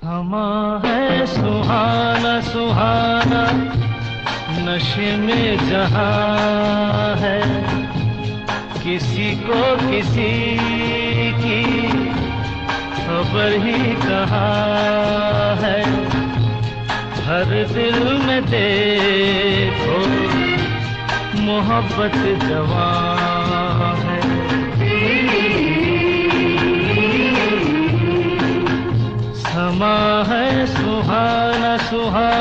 समा है सुहाना सुहाना, नशे में जहां है, किसी को किसी की खबर ही कहाँ है। हर दिल में देखो मोहब्बत जवां है। समा है सुहाना सुहाना,